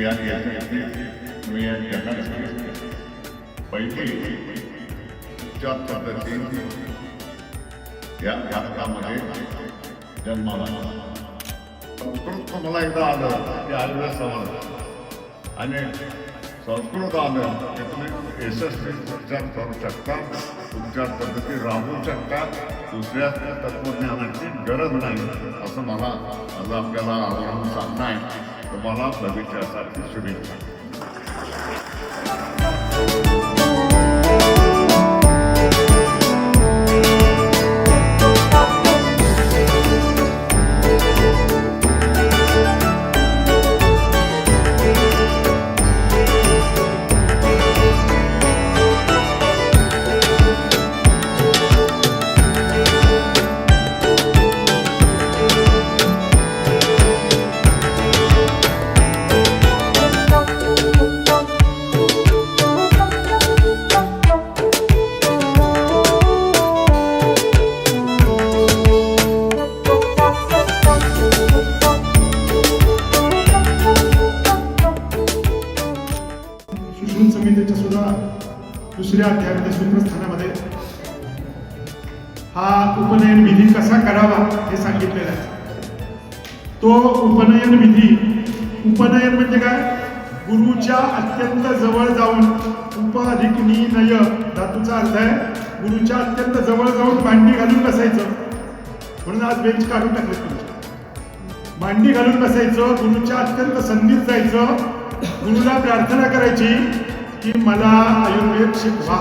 या मी या जगाची पहिली ज्या पद्धतीने या भारतामध्ये जन्माला संस्कृत मला एकदा आलं ते आलेलं समज आणि संस्कृत आलं की तुम्ही यशस्वी विचार करू शकता, तुमच्या पद्धती राबवू शकता, दुसऱ्या तत्वज्ञानाची गरज नाही असं मला आज आपल्याला आवर्जून सांगणं आहे. तुम्हाला भविष्यासाठी शुभेच्छा. समितीच्या सुद्धा दुसऱ्या अध्यायामध्ये सूत्रस्थानामध्ये हा उपनयन विधी कसा करावा हे सांगितलेलं आहे. तो उपनयन विधी, उपनयन म्हणजे काय, गुरुच्या अत्यंत जवळ जाऊन, उप अधिक नि नय धातूचा अर्थ आहे गुरुच्या अत्यंत जवळ जाऊन मांडी घालून बसायचं. म्हणून आज बेंच काढून टाकले तुमच्या. मांडी घालून बसायचं, गुरुच्या अत्यंत सन्निध जायचं, गुरुला प्रार्थना करायची की मला आयुर्वेद शिकवा.